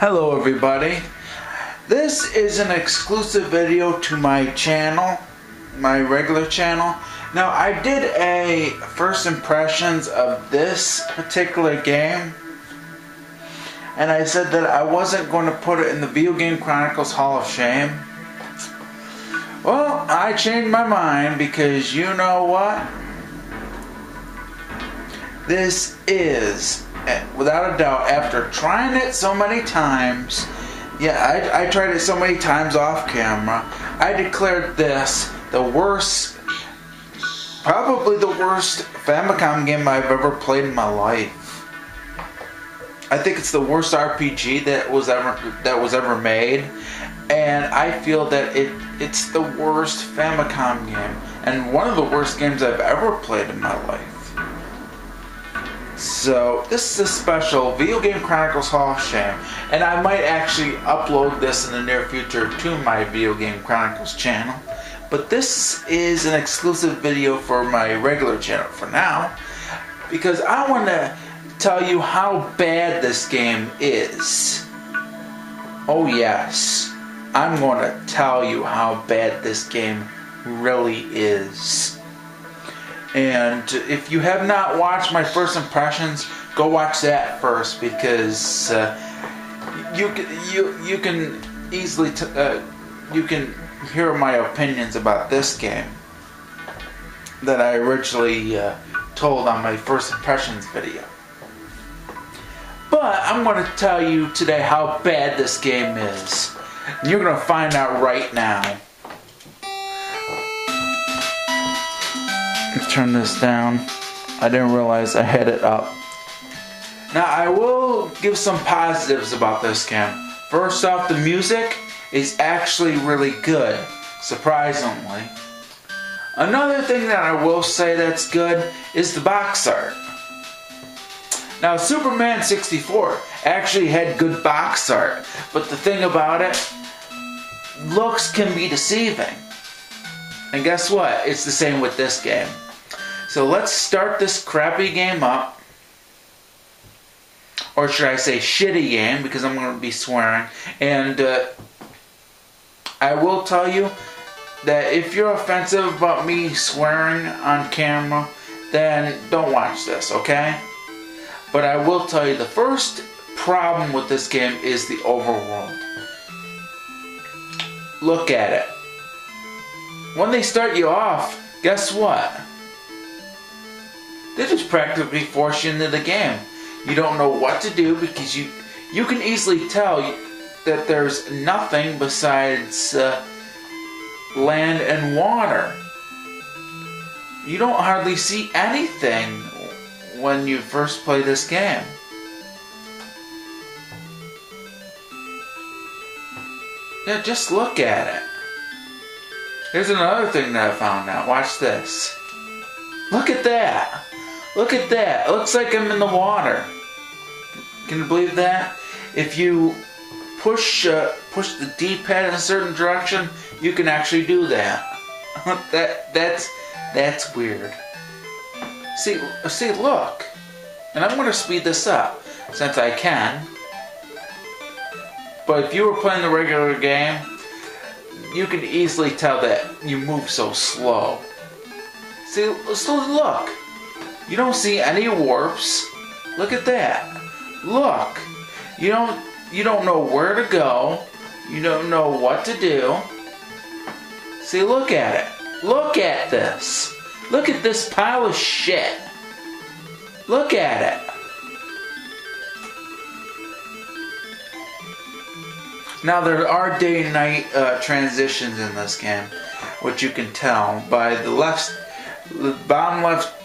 Hello everybody. This is an exclusive video to my channel, my regular channel. Now I did a first impressions of this particular game, and I said that I wasn't going to put it in the Video Game Chronicles Hall of Shame. Well, I changed my mind because you know what? This is, without a doubt, after trying it so many times, I tried it so many times off camera, I declared this the worst, probably the worst Famicom game I've ever played in my life. I think it's the worst RPG that was ever made, and I feel that it's the worst Famicom game, and one of the worst games I've ever played in my life. So this is a special Video Game Chronicles Hall of Shame, and I might actually upload this in the near future to my Video Game Chronicles channel, but this is an exclusive video for my regular channel for now, because I want to tell you how bad this game is. Oh yes, I'm going to tell you how bad this game really is. And if you have not watched my first impressions, go watch that first, because you can easily you can hear my opinions about this game that I originally told on my first impressions video. But I'm going to tell you today how bad this game is. You're going to find out right now. Let's turn this down. I didn't realize I had it up. Now I will give some positives about this game. First off, the music is actually really good, surprisingly. Another thing that I will say that's good is the box art. Now Superman 64 actually had good box art, but the thing about it, looks can be deceiving. And guess what? It's the same with this game. So let's start this crappy game up. Or should I say shitty game, because I'm going to be swearing. And I will tell you that if you're offensive about me swearing on camera, then don't watch this, okay? But I will tell you the first problem with this game is the overworld. Look at it. When they start you off, guess what? They just practically force you into the game. You don't know what to do because you can easily tell that there's nothing besides land and water. You don't hardly see anything when you first play this game. Yeah, just look at it. Here's another thing that I found out. Watch this. Look at that. Look at that. It looks like I'm in the water. Can you believe that? If you push the D-pad in a certain direction, you can actually do that. That's weird. See, look. And I'm going to speed this up since I can. But if you were playing the regular game, you can easily tell that you move so slow. See, so look. You don't see any warps. Look at that. Look. You don't know where to go. You don't know what to do. See, look at it. Look at this. Look at this pile of shit. Look at it. Now there are day and night transitions in this game, which you can tell by the bottom left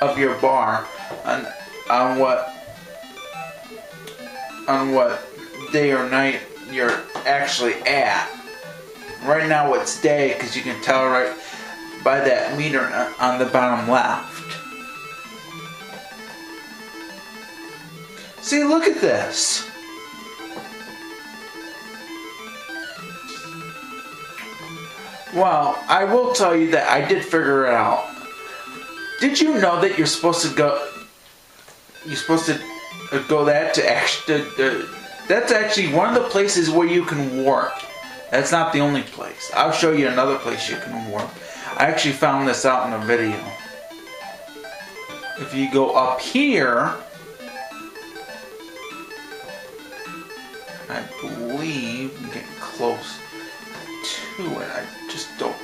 of your bar on what day or night you're actually at. Right now it's day because you can tell right by that meter on the bottom left. See, look at this. Well, I will tell you that I did figure it out. Did you know that you're supposed to go that to actually That's actually one of the places where you can warp. That's not the only place. I'll show you another place you can warp. I actually found this out in a video. If you go up here, I believe I'm getting close to it. I just don't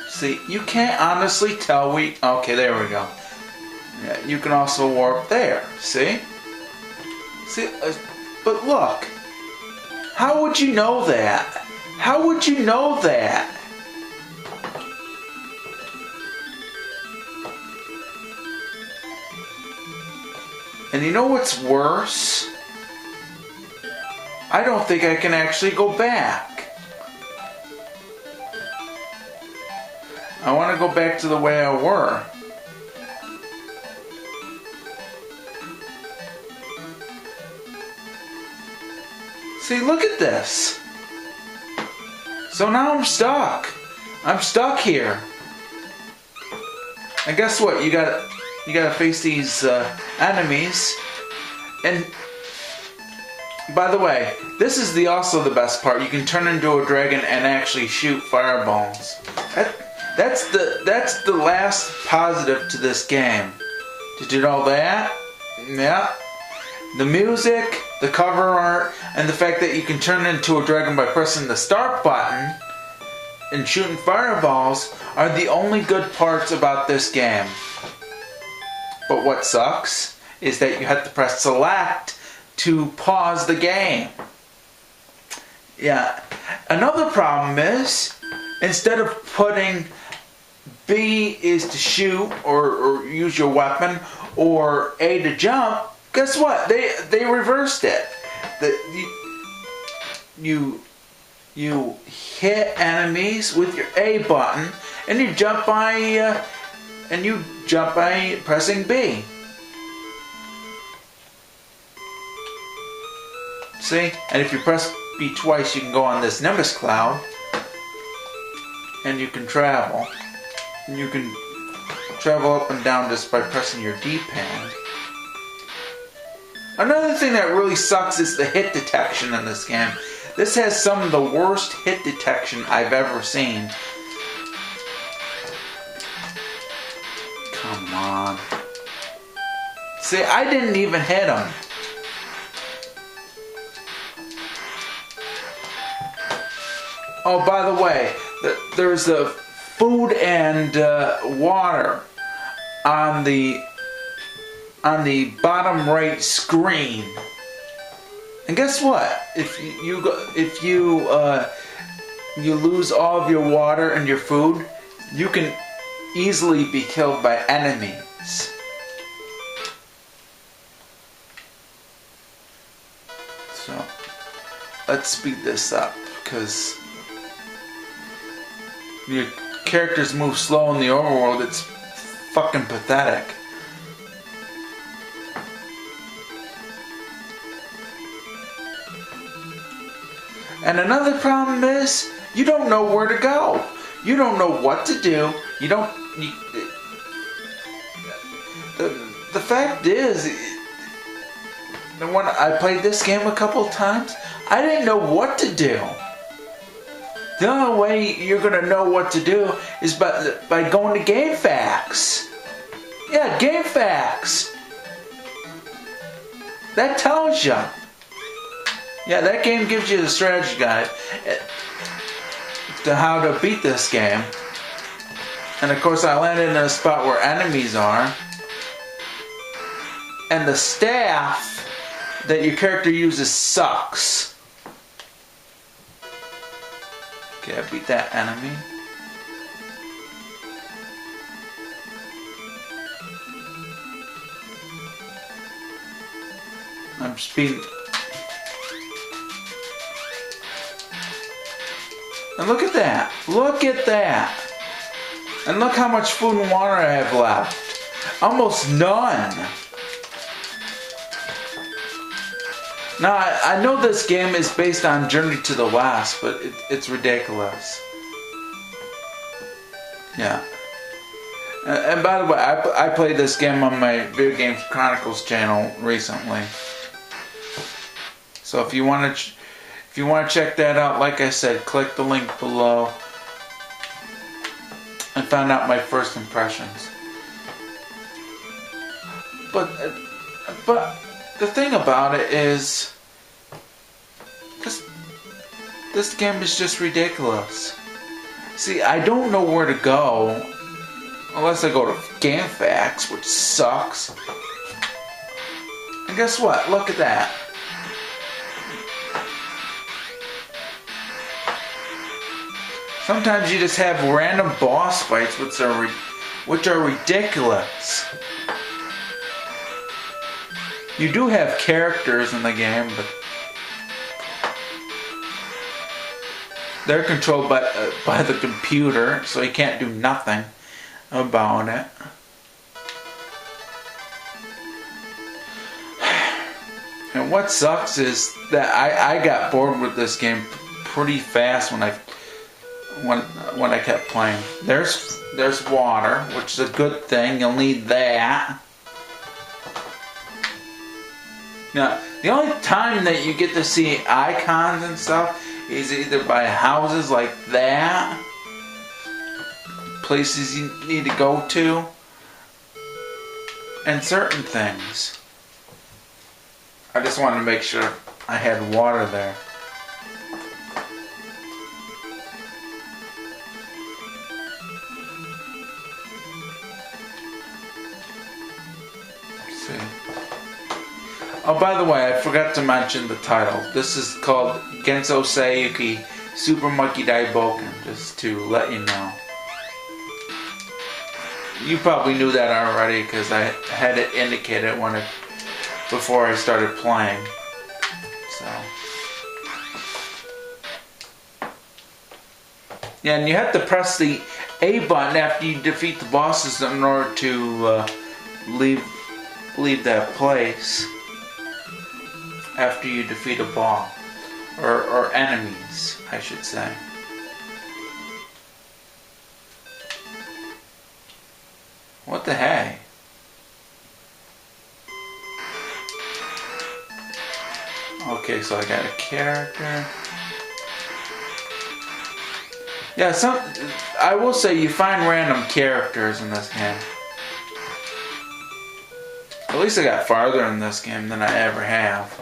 see. You can't honestly tell. Okay, there we go. Yeah, you can also warp there. See? See? But look. How would you know that? How would you know that? And you know what's worse? I don't think I can actually go back. I want to go back to the way I were. See, look at this. So now I'm stuck. I'm stuck here. And guess what? You gotta face these enemies. And by the way, this is also the best part. You can turn into a dragon and actually shoot fireballs. That's the last positive to this game. Did you know that? Yeah. The music, the cover art, and the fact that you can turn into a dragon by pressing the start button and shooting fireballs are the only good parts about this game. But what sucks is that you have to press select to pause the game. Yeah. Another problem is, instead of putting B is to shoot or use your weapon, or A to jump, guess what? They reversed it. You hit enemies with your A button, and you jump by pressing B. See? And if you press B twice, you can go on this Nimbus cloud, and you can travel. And you can travel up and down just by pressing your D-pad. Another thing that really sucks is the hit detection in this game. This has some of the worst hit detection I've ever seen. Come on. See, I didn't even hit him. Oh, by the way, there's a food and water on the bottom right screen. And guess what? If you lose all of your water and your food, you can easily be killed by enemies. So let's speed this up, because your characters move slow in the overworld. It's fucking pathetic. And another problem is, you don't know where to go. You don't know what to do. The fact is, when I played this game a couple of times, I didn't know what to do. The only way you're going to know what to do is by going to GameFAQs. Yeah, GameFAQs. That tells you. Yeah, that game gives you the strategy guide to how to beat this game. And of course I landed in a spot where enemies are. And the staff that your character uses sucks. Okay, I beat that enemy. I'm speeding. And look at that. Look at that. And look how much food and water I have left. Almost none. Now, I know this game is based on Journey to the West, but it's ridiculous. Yeah. And by the way, I played this game on my VGC Chronicles channel recently. So if you want to check that out, like I said, click the link below and find out my first impressions. But the thing about it is, this game is just ridiculous. See, I don't know where to go unless I go to GameFAQs, which sucks. And guess what? Look at that. Sometimes you just have random boss fights which are ridiculous. You do have characters in the game, but they're controlled by the computer, so you can't do nothing about it. And what sucks is that I got bored with this game pretty fast when I kept playing. There's water, which is a good thing. You'll need that. Now, the only time that you get to see icons and stuff is either by houses like that, places you need to go to, and certain things. I just wanted to make sure I had water there. Let's see. Oh, by the way, I forgot to mention the title. This is called Ganso Saiyūki Super Monkey Daiboken, just to let you know. You probably knew that already because I had it indicated before I started playing. So, yeah, and you have to press the A button after you defeat the bosses in order to leave that place. After you defeat a boss or enemies, I should say. What the heck? Okay, so I got a character. Yeah, I will say you find random characters in this game. At least I got farther in this game than I ever have.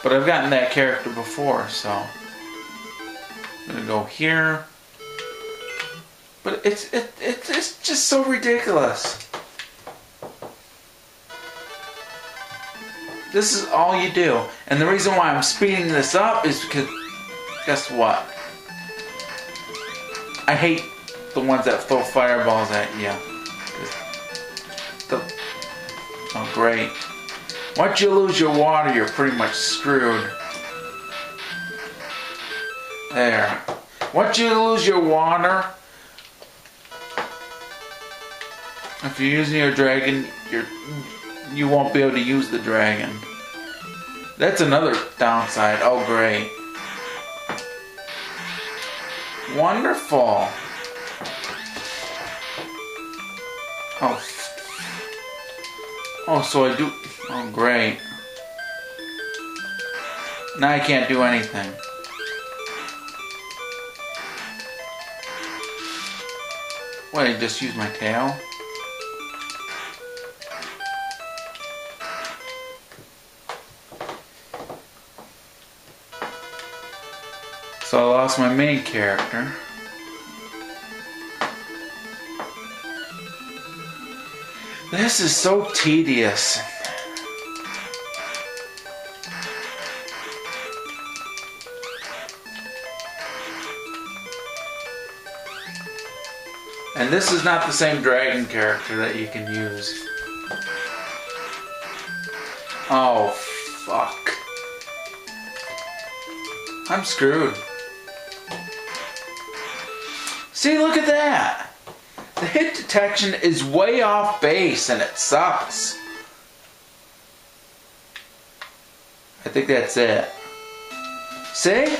But I've gotten that character before, so I'm gonna go here. But it's just so ridiculous. This is all you do. And the reason why I'm speeding this up is because, guess what? I hate the ones that throw fireballs at you. Oh, great. Once you lose your water, you're pretty much screwed. There. Once you lose your water, if you're using your dragon, you won't be able to use the dragon. That's another downside. Oh, great. Wonderful. Oh, so I do. Oh, great. Now I can't do anything. Wait, just use my tail? So I lost my main character. This is so tedious. And this is not the same dragon character that you can use. Oh, fuck. I'm screwed. See, look at that. The hit detection is way off base and it sucks. I think that's it. See?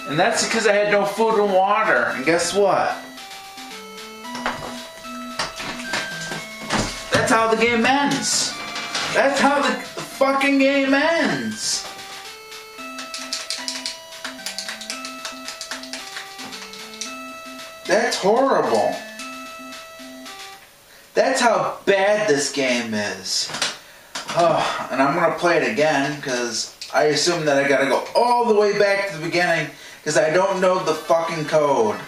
And that's because I had no food and water. And guess what? That's how the game ends. That's how the fucking game ends. That's horrible. That's how bad this game is. Oh, and I'm gonna play it again because I assume that I gotta go all the way back to the beginning because I don't know the fucking code.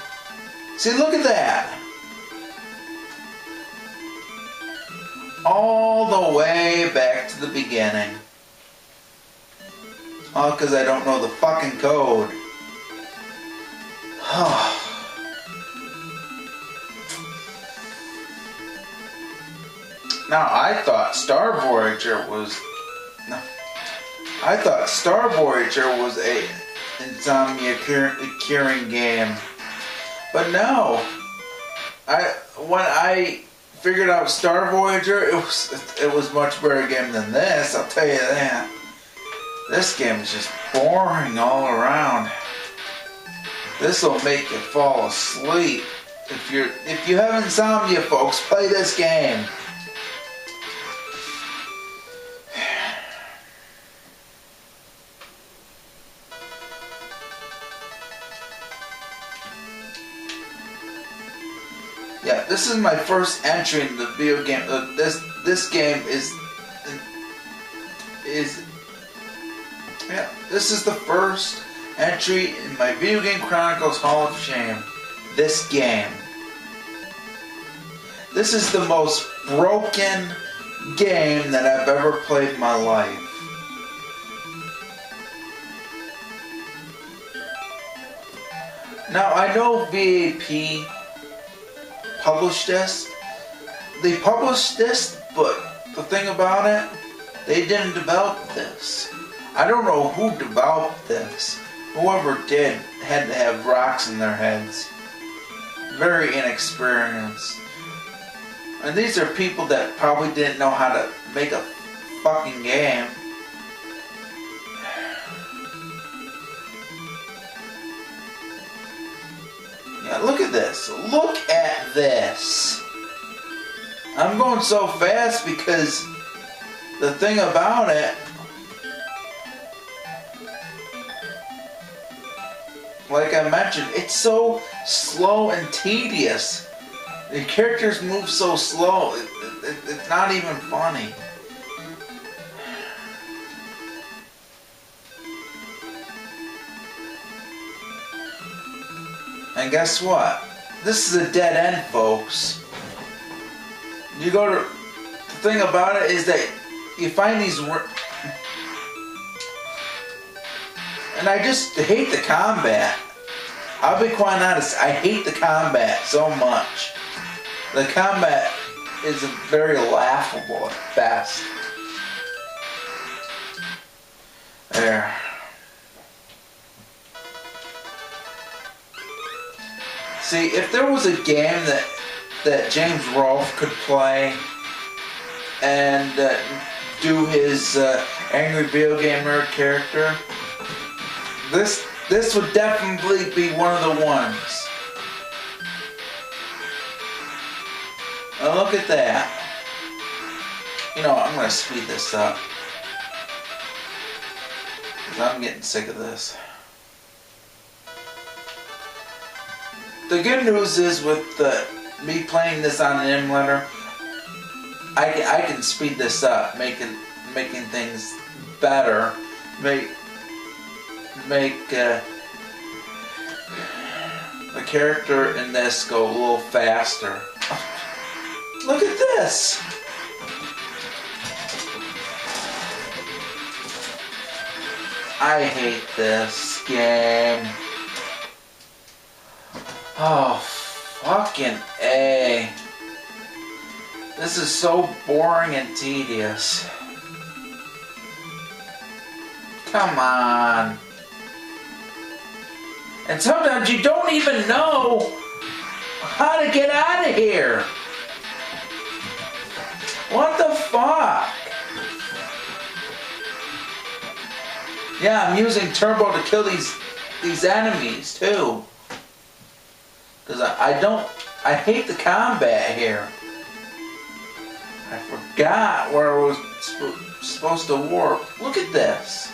See, look at that. All the way back to the beginning. All because I don't know the fucking code. Now, I thought Star Voyager was a insomnia curing game. But no. When I figured out Star Voyager, it was much better game than this, I'll tell you that. This game is just boring all around. This will make you fall asleep. If you have insomnia, folks, play this game. Yeah, this is my first entry in the video game. This game is yeah. This is the first entry in my Video Game Chronicles Hall of Shame. This game. This is the most broken game that I've ever played in my life. Now I know VAP published this. They published this, but the thing about it, they didn't develop this. I don't know who developed this. Whoever did had to have rocks in their heads. Very inexperienced. And these are people that probably didn't know how to make a fucking game. Yeah, look at this. Look at this. I'm going so fast because the thing about it, like I mentioned, it's so slow and tedious. The characters move so slow, it's not even funny. And guess what? This is a dead end, folks. You go to... The thing about it is that you find these... And I just hate the combat. I'll be quite honest, I hate the combat so much. The combat is very laughable at best. There. See, if there was a game that James Rolfe could play and do his angry video gamer character, this would definitely be one of the ones. Now look at that. You know, I'm going to speed this up. Because I'm getting sick of this. The good news is with me playing this on an emulator, I can speed this up, making things better, make the character in this go a little faster. Look at this! I hate this game. Oh, fucking A. This is so boring and tedious. Come on. And sometimes you don't even know how to get out of here. What the fuck? Yeah, I'm using turbo to kill these enemies too. Because I hate the combat here. I forgot where I was supposed to warp. Look at this.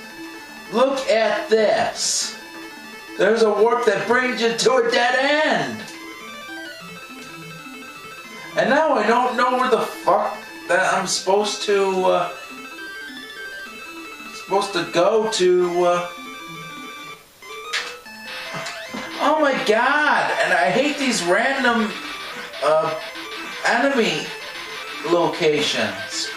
Look at this. There's a warp that brings you to a dead end. And now I don't know where the fuck that I'm supposed to go to. Oh my god! And I hate these random enemy locations.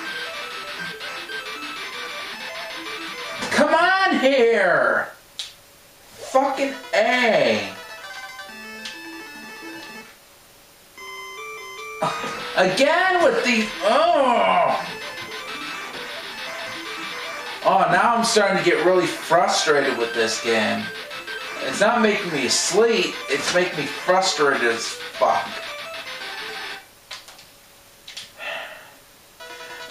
Come on here! Fucking A. Again with the oh, now I'm starting to get really frustrated with this game. It's not making me sleep, it's making me frustrated as fuck.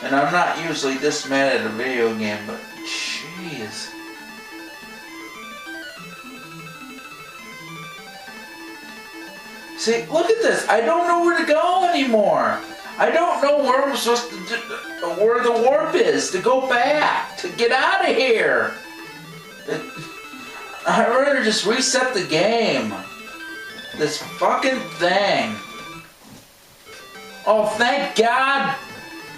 And I'm not usually this mad at a video game, but jeez. See, look at this. I don't know where to go anymore. I don't know where I'm supposed to do, where the warp is to go back, to get out of here. I'd rather just reset the game. This fucking thing. Oh, thank God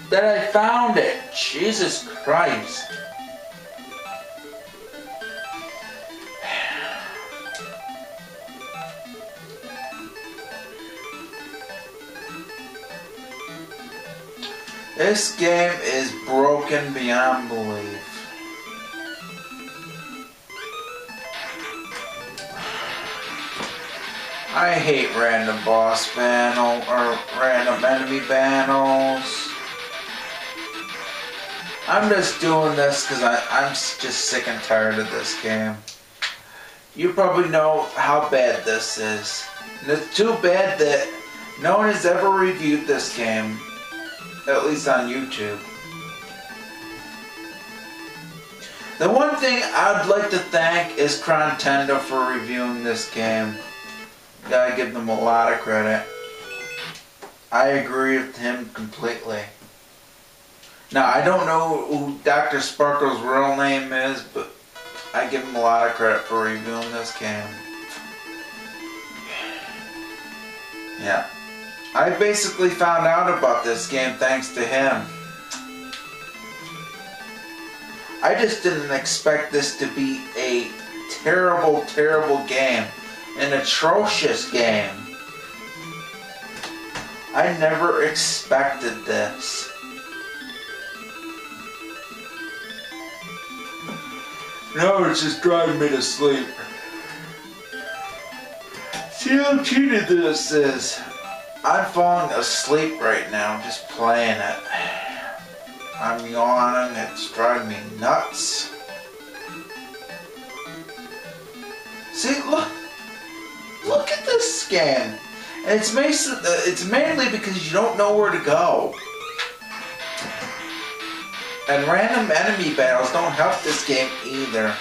that I found it. Jesus Christ. This game is broken beyond belief. I hate random boss battle or random enemy battles. I'm just doing this because I'm just sick and tired of this game. You probably know how bad this is. And it's too bad that no one has ever reviewed this game. At least on YouTube. The one thing I'd like to thank is Nintendo for reviewing this game. Gotta give them a lot of credit. I agree with him completely. Now, I don't know who Dr. Sparkle's real name is, but I give him a lot of credit for reviewing this game. Yeah. I basically found out about this game thanks to him. I just didn't expect this to be a terrible, terrible game. An atrocious game. I never expected this. No, it's just driving me to sleep. See how cheated this is. I'm falling asleep right now just playing it. I'm yawning, it's driving me nuts. See, look at this game. And it's mainly because you don't know where to go. And random enemy battles don't help this game either.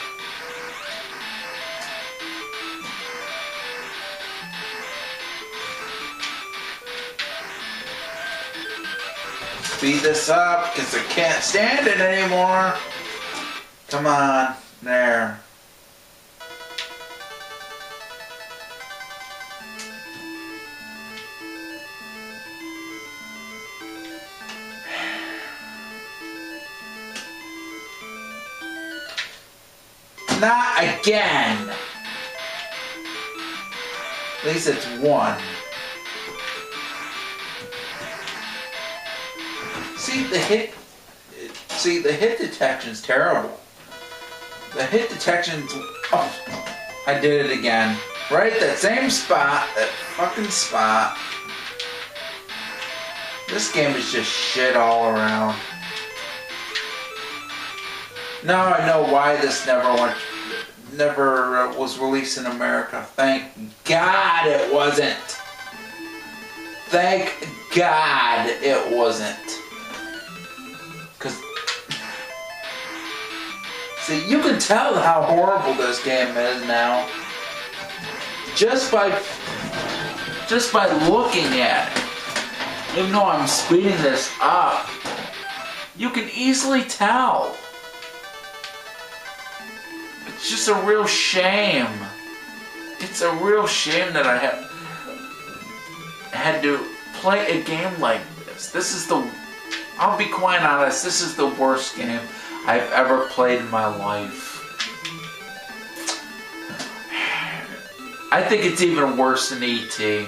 Speed this up because I can't stand it anymore. Come on, there. Not again. At least it's one. See the hit detection's terrible. The hit detection's, oh, I did it again. Right at that same spot, that fucking spot. This game is just shit all around. Now I know why this never was released in America. Thank God it wasn't. Thank God it wasn't. Cause see, you can tell how horrible this game is now. Just by looking at it. Even though I'm speeding this up, You can easily tell. It's just a real shame. It's a real shame that I had to play a game like this. This is the... I'll be quite honest, this is the worst game I've ever played in my life. I think it's even worse than E.T.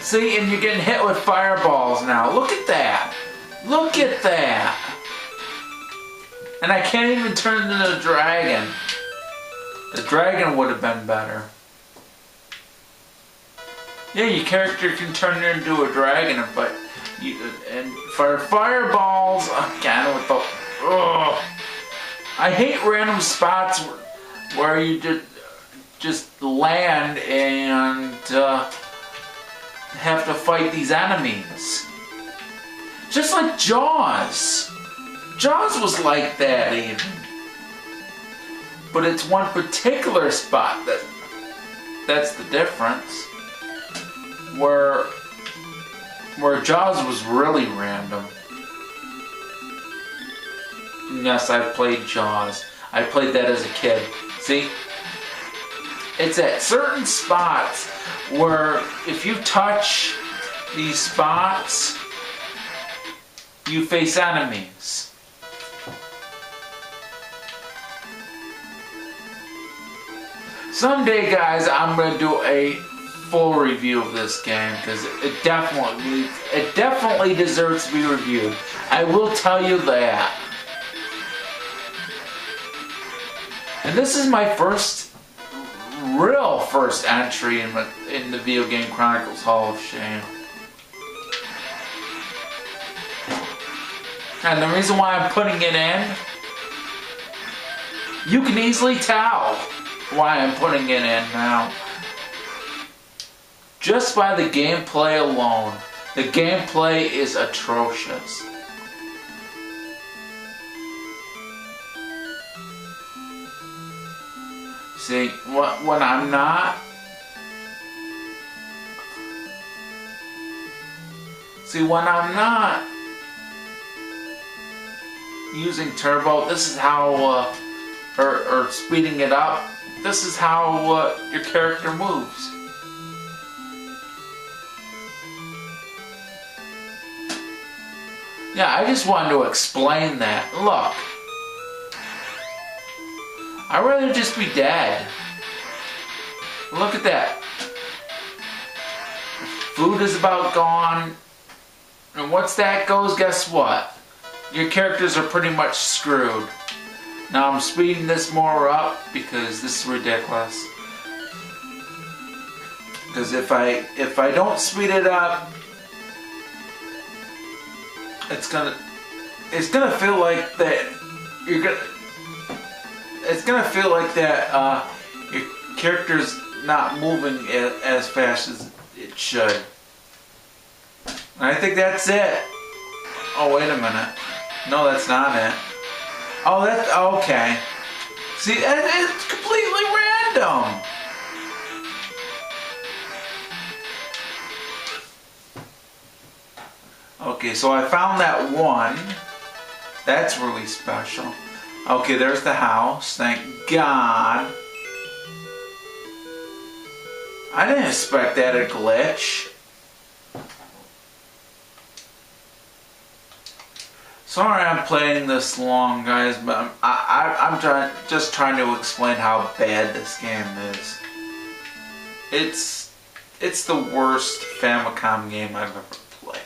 See, and you're getting hit with fireballs now. Look at that. Look at that. And I can't even turn into a dragon. The dragon would have been better. Yeah, your character can turn into a dragon, but and for fireballs, again with the... Ugh. I hate random spots where you just land and have to fight these enemies. Just like Jaws. Jaws was like that even. But it's one particular spot that's the difference. Where Jaws was really random. Yes, I played Jaws. I played that as a kid. See? It's at certain spots where if you touch these spots, you face enemies. Someday, guys, I'm going to do a full review of this game because it definitely deserves to be reviewed. I will tell you that. And this is my real first entry in the Video Game Chronicles Hall of Shame. And the reason why I'm putting it in, you can easily tell why I'm putting it in now. Just by the gameplay alone. The gameplay is atrocious. See, when I'm not... See, when I'm not using turbo, this is how, or speeding it up, this is how your character moves. Yeah, I just wanted to explain that. Look. I'd rather just be dead. Look at that. Food is about gone. And once that goes, guess what? Your characters are pretty much screwed. Now I'm speeding this more up because this is ridiculous. Because if I don't speed it up, it's gonna feel like that it's gonna feel like that your character's not moving as fast as it should. And I think that's it. Oh, wait a minute. No, that's not it. Oh, that's okay. See, it's completely random. Okay, so I found that one. That's really special. Okay, there's the house. Thank God. I didn't expect that to glitch. Sorry I'm playing this long, guys, but I'm just trying to explain how bad this game is. It's the worst Famicom game I've ever played.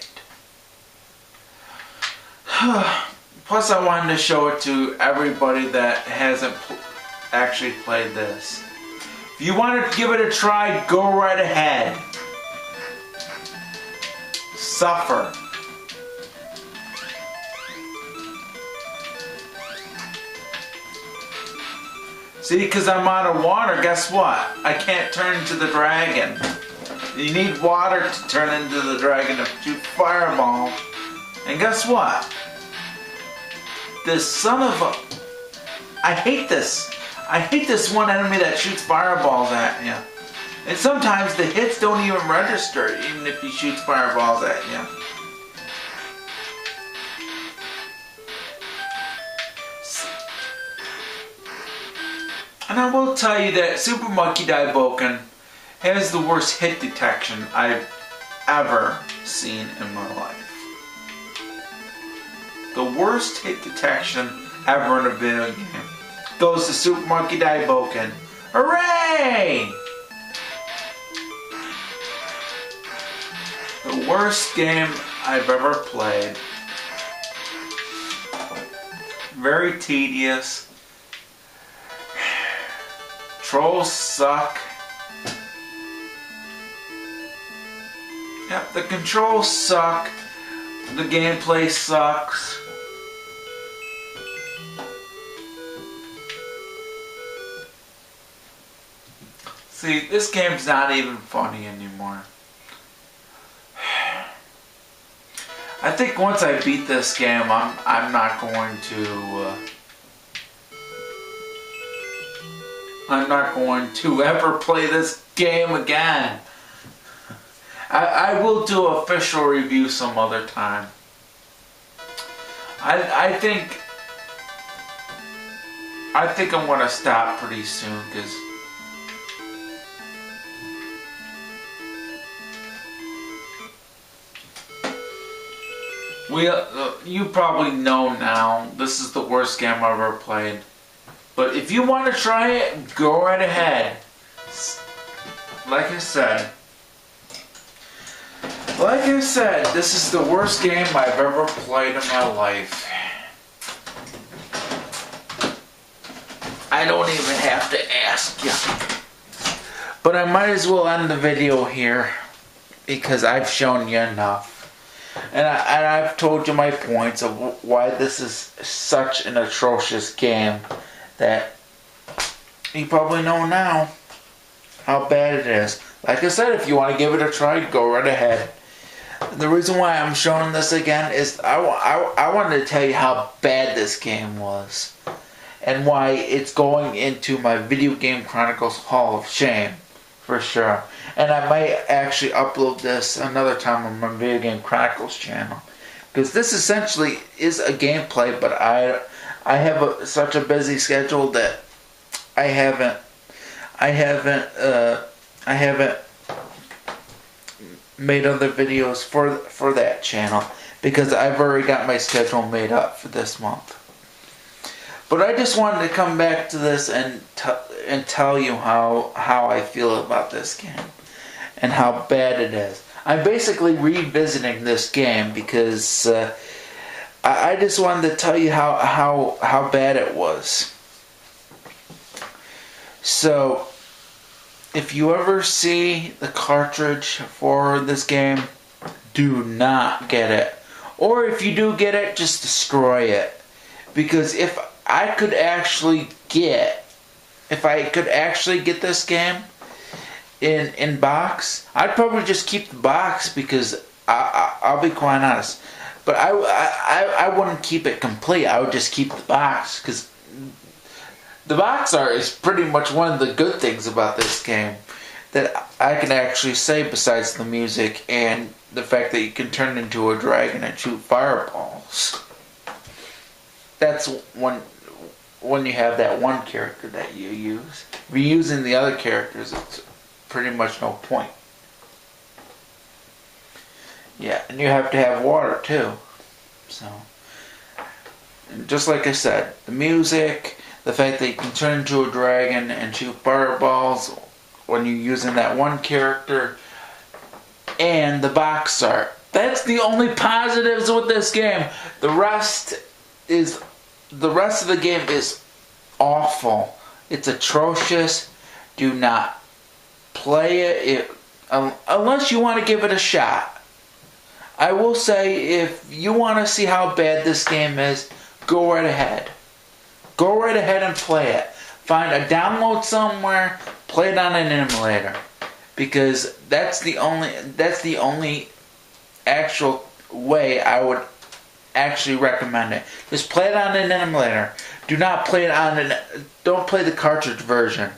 Plus, I wanted to show it to everybody that hasn't actually played this. If you want to give it a try, go right ahead. Suffer. See, because I'm out of water, guess what? I can't turn into the dragon. You need water to turn into the dragon to shoot fireball. And guess what? This son of a... I hate this. I hate this one enemy that shoots fireballs at you. And sometimes the hits don't even register, even if he shoots fireballs at you. And I will tell you that Super Monkey Daiboken has the worst hit detection I've ever seen in my life. The worst hit detection ever in a video game goes to Super Monkey Daiboken. Hooray! The worst game I've ever played. Very tedious. Trolls suck. Yep, the controls suck. The gameplay sucks. See, this game's not even funny anymore. I think once I beat this game, I'm not going to ever play this game again. I will do an official review some other time. I think I'm gonna stop pretty soon because you probably know now this is the worst game I've ever played. But if you want to try it, go right ahead. Like I said, this is the worst game I've ever played in my life. I don't even have to ask you. But I might as well end the video here because I've shown you enough. And I've told you my points of why this is such an atrocious game that you probably know now how bad it is. Like I said, if you want to give it a try, go right ahead. The reason why I'm showing this again is I wanted to tell you how bad this game was and why it's going into my Video Game Chronicles Hall of Shame for sure. And I might actually upload this another time on my Video Game Chronicles channel because this essentially is a gameplay, but I have such a busy schedule that I haven't made other videos for that channel because I've already got my schedule made up for this month. But I just wanted to come back to this and tell you how I feel about this game and how bad it is. I'm basically revisiting this game because I just wanted to tell you how bad it was. So, if you ever see the cartridge for this game, do not get it. Or if you do get it, just destroy it. Because if I could actually get this game in box, I'd probably just keep the box because I'll be quite honest. But I wouldn't keep it complete. I would just keep the box because the box art is pretty much one of the good things about this game that I can actually say besides the music and the fact that you can turn into a dragon and shoot fireballs. That's when you have that one character that you use. If you're using the other characters, it's pretty much no point. Yeah, and you have to have water too. So, and just like I said, the music, the fact that you can turn into a dragon and shoot fireballs when you're using that one character, and the box art. That's the only positives with this game. The rest of the game is awful. It's atrocious. Do not play it unless you want to give it a shot. I will say, if you want to see how bad this game is, go right ahead. Go right ahead and play it. Find a download somewhere, play it on an emulator. Because that's the only actual way I would actually recommend it. Just play it on an emulator. Do not play it on don't play the cartridge version.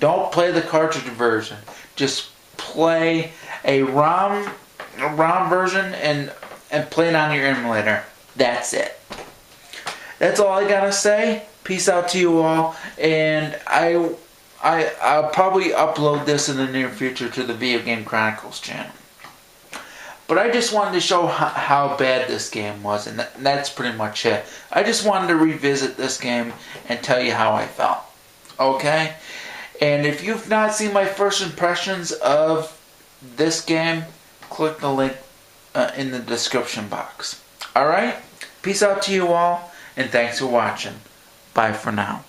Don't play the cartridge version. just play a ROM version and play it on your emulator. That's it. That's all I gotta say. Peace out to you all, and I'll probably upload this in the near future to the Video Game Chronicles channel. But I just wanted to show how bad this game was, and that's pretty much it. I just wanted to revisit this game and tell you how I felt. Okay? And if you've not seen my first impressions of this game, click the link in the description box. Alright? Peace out to you all, and thanks for watching. Bye for now.